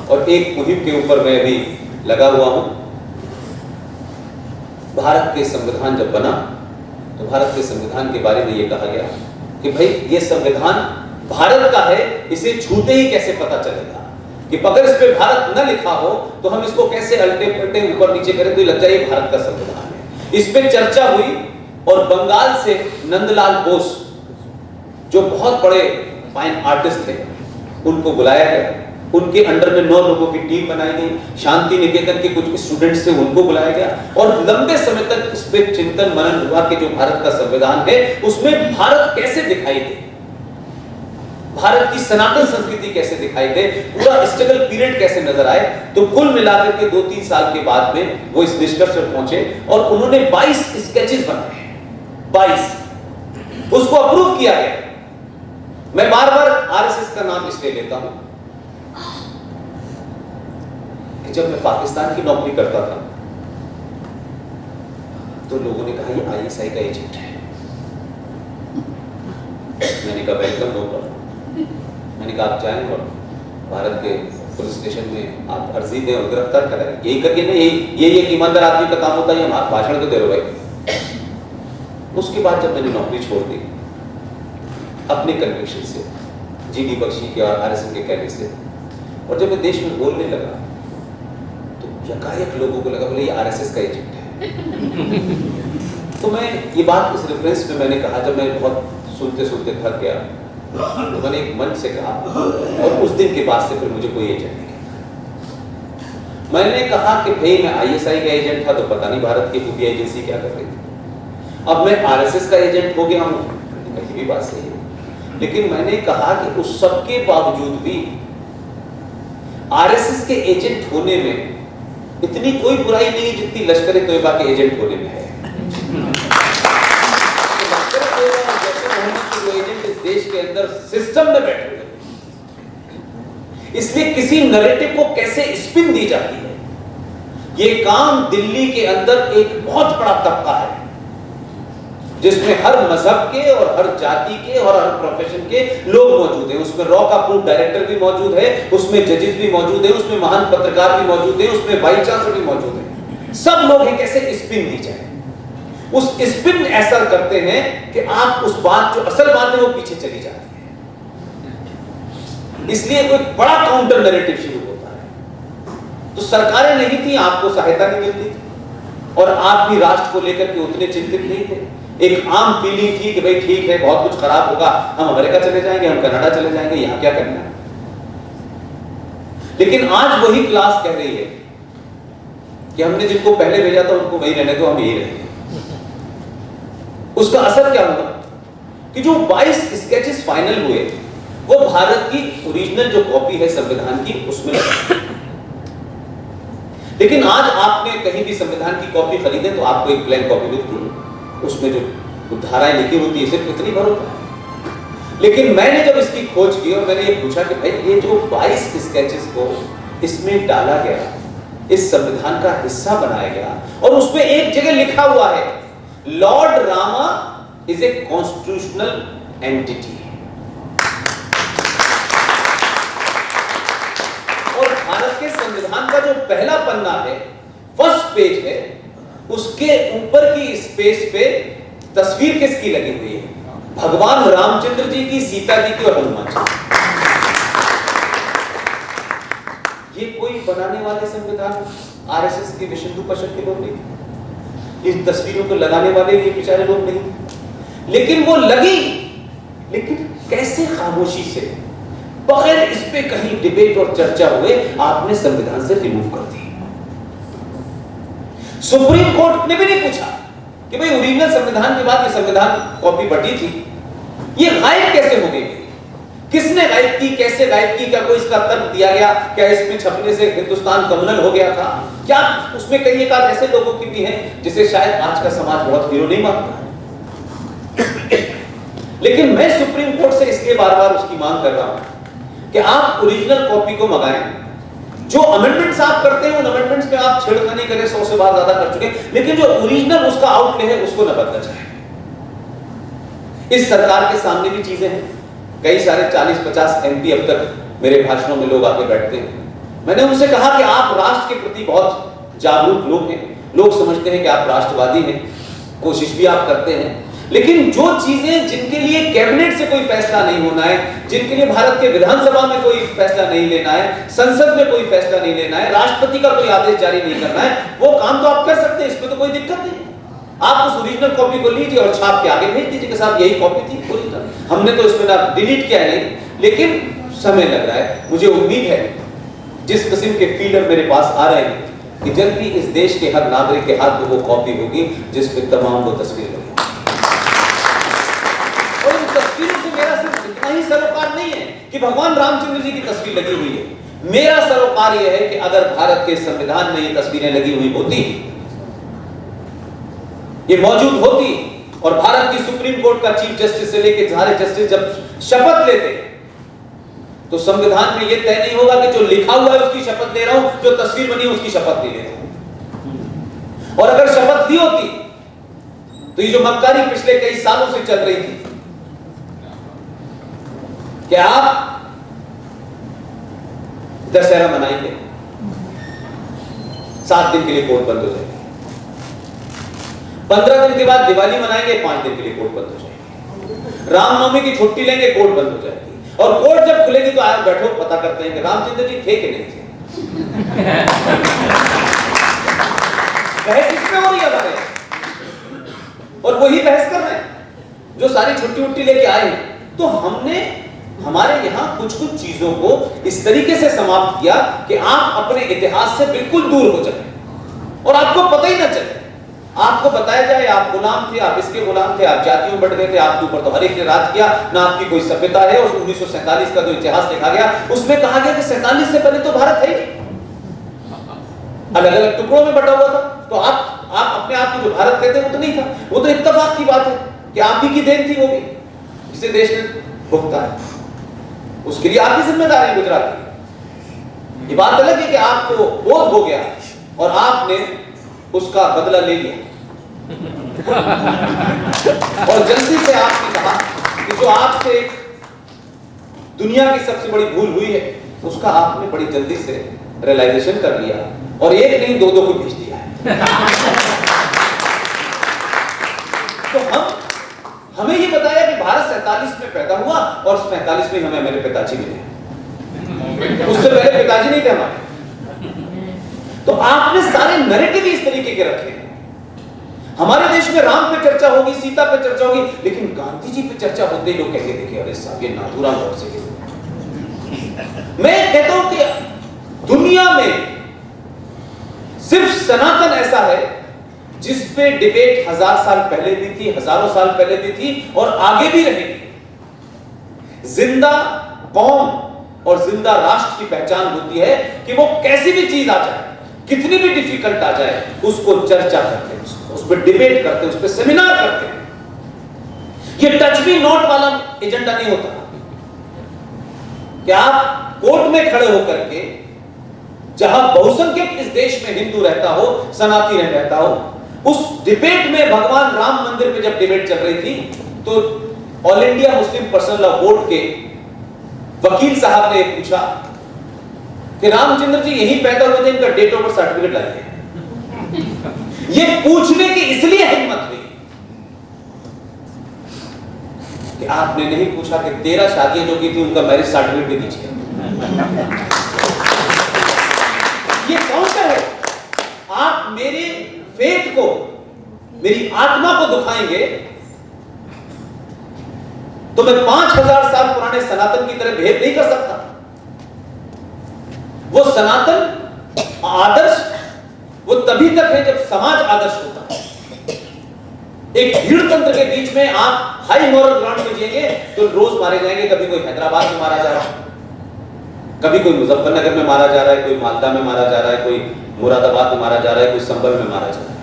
और एक मुहिम के ऊपर मैं अभी लगा हुआ हूं। भारत के संविधान जब बना तो भारत के संविधान के बारे में ये कहा गया कि भाई ये संविधान भारत का है, इसे छूते ही कैसे पता चलेगा कि अगर इस पे भारत न लिखा हो तो हम इसको कैसे अलटे पलटे ऊपर नीचे करें तो लग जाए भारत का संविधान है। इस पे चर्चा हुई और बंगाल से नंदलाल बोस जो बहुत बड़े फाइन आर्टिस्ट थे उनको बुलाया गया, उनके अंडर में 9 लोगों की टीम बनाई गई, शांति निकेतन के कुछ स्टूडेंट्स थे उनको बुलाया गया और लंबे समय तक इस पे चिंतन मनन हुआ कि जो भारत का संविधान है उसमें भारत कैसे दिखाई दे, भारत की सनातन संस्कृति कैसे दिखाई दे, पूरा स्ट्रगल पीरियड कैसे नजर आए। तो कुल मिलाकर के 2-3 साल के बाद में वो इस निष्कर्ष पर पहुंचे और उन्होंने 22 स्केचेस बनाए, 22 उसको अप्रूव किया गया। मैं बार बार आरएसएस का नाम इसलिए लेता हूं कि जब मैं पाकिस्तान की नौकरी करता था तो लोगों ने कहा ये आईएसआई का एजेंट है। मैंने कहा वेलकम, नो प्रॉब्लम। मैंने कहा आप जाएं और भारत के पुलिस स्टेशन में आप अर्जी दें और गिरफ्तार करें, यही करिए ना, ये एक ईमानदार आदमी का काम होता है, हम भाषण तो दे रहे भाई। उसके बाद जब मैंने नौकरी छोड़ दी अपने कन्विक्शन से, जीडी बख्शी के और आरएसएस के कहने से, और जब मैं देश में बोलने लगा तो यकायक लोगों को लगा बोले ये आरएसएस का एजेंट है। तो मैं ये बात इस रेफरेंस में मैंने कहा, जब मैं बहुत सुनते सुनते थक गया तो मैंने एक मंच से कहा और उस दिन के बाद से फिर मुझे कोई एजेंट नहीं कहता। मैंने कहा कि भाई मैं आईएसआई का एजेंट था तो पता नहीं भारत की खुफिया एजेंसी क्या कर रही थी, अब मैं आरएसएस का एजेंट हो गया हूं, ये भी बात सही है। लेकिन मैंने कहा कि उस सब के बावजूद भी आरएसएस के एजेंट होने में इतनी कोई बुराई नहीं जितनी लश्कर तोयबा के एजेंट होने में है। देश के अंदर सिस्टम में बैठे हुए, इसलिए किसी नैरेटिव को कैसे स्पिन दी जाती है, ये काम दिल्ली के अंदर एक बहुत बड़ा तबका है जिसमें हर मजहब के और हर जाति के और हर प्रोफेशन के लोग मौजूद हैं। उसमें रॉ का प्रूफ डायरेक्टर भी मौजूद है, उसमें जजेस भी मौजूद हैं, उसमें महान पत्रकार भी मौजूद हैं, उसमें वाइस चांसलर भी मौजूद हैं। सब लोग हैं, कैसे स्पिन दी जाए। उस स्पिन ऐसा करते हैं कि आप उस बात जो असल बात है वो पीछे चली जाती है, इसलिए कोई बड़ा काउंटर नैरेटिव शुरू होता है। तो सरकारें नहीं थी, आपको सहायता नहीं मिलती थी और आप भी राष्ट्र को लेकर के उतने चिंतित नहीं थे। एक आम फीलिंग थी कि भाई ठीक है, बहुत कुछ खराब होगा, हम अमेरिका चले जाएंगे, हम कनाडा चले जाएंगे, यहां क्या करना है। लेकिन आज वही क्लास कह रही है कि हमने जिनको पहले भेजा था उनको वही रहने दो, हम यही रहेंगे। उसका असर क्या हुआ कि जो 22 स्केचेस फाइनल हुए वो भारत की ओरिजिनल जो कॉपी है संविधान की उसमें लेकिन आज आपने कहीं भी संविधान की कॉपी खरीदे तो आपको एक ब्लैंक कॉपी मिलती है, उसमें जो धाराएं लिखी होती है सिर्फ इतनी भर होता है। लेकिन मैंने जब इसकी खोज की और मैंने ये पूछा कि भाई ये जो 22 स्केचेस को इसमें डाला गया, इस संविधान का हिस्सा बनाया गया और उसमें एक जगह लिखा हुआ है Lord Rama is a constitutional entity, और भारत के संविधान का जो पहला पन्ना है, फर्स्ट पेज है, उसके ऊपर की स्पेस पे तस्वीर किसकी लगी हुई है? भगवान रामचंद्र जी की, सीता जी की और हनुमान जी। ये कोई बनाने वाले संविधान आरएसएस के विश्व हिंदू परिषद के लोग नहीं, इन तस्वीरों को लगाने वाले ये बेचारे लोग नहीं, लेकिन वो लगी, लेकिन कैसे खामोशी से, बगैर इस पे कहीं डिबेट और चर्चा हुए आपने संविधान से रिमूव कर दी। सुप्रीम कोर्ट ने भी नहीं पूछा कि भाई ओरिजिनल संविधान के बाद ये संविधान कॉपी बटी थी, ये गायब कैसे हो गई, किसने गायब की, कैसे गायब की, क्या कोई इसका तर्क दिया गया, क्या इसमें छपने से हिंदुस्तान कम्युनल हो गया था, क्या उसमें कई एक ऐसे लोगों की भी हैं जिसे शायद आज का समाज बहुत हीरो नहीं मानता। लेकिन मैं सुप्रीम कोर्ट से इसलिए बार बार उसकी मांग कर रहा हूं कि आप ओरिजिनल कॉपी को मंगाएं, जो अमेंडमेंट्स आप करते हैं उन अमेंडमेंट्स पे आप छेड़खानी करें, 100 से बार ज्यादा कर चुके, लेकिन जो ओरिजिनल उसका आउटले है उसको न बदला जाए। इस सरकार के सामने भी चीजें हैं, कई सारे 40-50 एमपी अब तक मेरे भाषणों में लोग आके बैठते हैं, मैंने उनसे कहा कि आप राष्ट्र के प्रति बहुत जागरूक लोग हैं, लोग समझते हैं कि आप राष्ट्रवादी हैं, कोशिश भी आप करते हैं, लेकिन जो चीजें जिनके लिए कैबिनेट से कोई फैसला नहीं होना है, जिनके लिए भारत के विधानसभा में कोई फैसला नहीं लेना है, संसद में कोई फैसला नहीं लेना है, राष्ट्रपति का कोई आदेश जारी नहीं करना है, वो काम तो आप कर सकते हैं, इसमें तो कोई दिक्कत नहीं। आप उस ओरिजिनल कॉपी को लीजिए और छाप के आगे भेज दीजिए कि साहब यही कॉपी थी ओरिजिनल, हमने तो इसमें ना डिलीट किया है नहीं, लेकिन समय लग रहा है। मुझे उम्मीद है जिस किस्म के फील्डर मेरे पास आ रहे हैं कि जल्द ही इस देश के हर नागरिक के हाथ में वो कॉपी होगी जिस पे तमाम वो तस्वीर लगी। और इन तस्वीरों से मेरा सिर्फ इतना ही सरोकार नहीं है कि भगवान रामचंद्र जी की तस्वीर लगी हुई है, मेरा सरोकार यह है कि अगर भारत के संविधान में ये तस्वीरें लगी हुई होती, ये मौजूद होती, और भारत की सुप्रीम कोर्ट का चीफ जस्टिस से लेकर सारे जस्टिस जब शपथ लेते तो संविधान में यह तय नहीं होगा कि जो लिखा हुआ है उसकी शपथ ले रहा हूं, जो तस्वीर बनी है उसकी शपथ नहीं ले रहा हूं। और अगर शपथ ली होती तो ये जो मक्कारी पिछले कई सालों से चल रही थी कि आप दशहरा मनाएंगे, 7 दिन के लिए कोर्ट बंद हो जाएगी, 15 दिन के बाद दिवाली मनाएंगे, 5 दिन के लिए कोर्ट बंद हो जाएगी, रामनवमी की छुट्टी लेंगे, कोर्ट बंद हो जाएगी, और कोर्ट जब खुलेगी तो आए बैठो पता करते हैं कि रामचंद्र जी थे कि नहीं थे। बहस इसमें हो रही है हमारे, और वही बहस कर रहे हैं जो सारी छुट्टी उट्टी लेके आए हैं। तो हमने हमारे यहां कुछ कुछ चीजों को इस तरीके से समाप्त किया कि आप अपने इतिहास से बिल्कुल दूर हो जाए और आपको पता ही ना चले। आपको बताया जाए आप गुलाम थे, आप इसके गुलाम थे, आप जातियों में बढ़ गए थे, आपके ऊपर तो हर एक ने राज किया, ना आपकी कोई सभ्यता है। और 1947 का जो इतिहास लिखा गया उसमें कहा गया कि 47 से पहले तो भारत है ही, अलग अलग टुकड़ों में बटा हुआ था। तो आप अपने आप को जो भारत कहते हैं वो तो नहीं था, वो तो इत्तेफाक की बात है कि आप ही की देन थी वो भी, जिसे देश ने भुगता है, उसके लिए आपकी जिम्मेदारी गुजरात। ये बात अलग है कि आपको बोध हो गया और आपने उसका बदला ले लिया और जल्दी से आपने कहा कि जो आपसे दुनिया की सबसे बड़ी भूल हुई है उसका आपने बड़ी जल्दी से रियलाइजेशन कर लिया और एक नहीं दो को भेज दिया है। तो हमें ये बताया कि भारत 47 में पैदा हुआ और 47 में हमें मेरे पिताजी मिले, उससे पहले पिताजी नहीं थे हमारे। तो आपने सारे नैरेटिव इस तरीके के रखे हैं। हमारे देश में राम पे चर्चा होगी, सीता पे चर्चा होगी, लेकिन गांधी जी पे चर्चा होते ही लोग कहेंगे देखिए अरे साहब ये नाथूराम गोडसे। मैं कहता हूं कि दुनिया में सिर्फ सनातन ऐसा है जिस पे डिबेट 1000 साल पहले भी थी, हजारों साल पहले भी थी और आगे भी रहेगी। जिंदा कौम और जिंदा राष्ट्र की पहचान होती है कि वो कैसी भी चीज आ जाए, कितनी भी डिफिकल्ट आ जाए, उसको चर्चा करते हैं, उस पर डिबेट करते हैं, उस पर सेमिनार करते हैं। ये टच मी नॉट वाला एजेंडा नहीं होता कि आप कोर्ट में खड़े होकर के, जहां बहुसंख्यक इस देश में हिंदू रहता हो, सनातनी रहता हो, उस डिबेट में भगवान राम मंदिर पे जब डिबेट चल रही थी तो all India Muslim personal law board के वकील साहब ने पूछा कि रामचंद्र जी यहीं पैदा हुए थे, इनका डेट ऑफ बर्थ सर्टिफिकेट लाइए। ये पूछने की इसलिए हिम्मत हुई कि आपने नहीं पूछा कि 13 शादियां जो की थी उनका मैरिज सर्टिफिकेट भी दीजिए। ये काउंटर है। आप मेरे फेथ को, मेरी आत्मा को दुखाएंगे तो मैं 5000 साल पुराने सनातन की तरह भेद नहीं कर सकता। वो सनातन आदर्श वो तभी तक है जब समाज आदर्श होता है। एक भीड़ तंत्र के बीच में आप हाई मॉरल ग्राउंड पे जिएंगे तो रोज मारे जाएंगे। कभी कोई हैदराबाद में मारा जा रहा है, कभी कोई मुजफ्फरनगर में मारा जा रहा है, कोई मालदा में मारा जा रहा है, कोई मुरादाबाद में मारा जा रहा है, कोई संभल में मारा जा रहा है।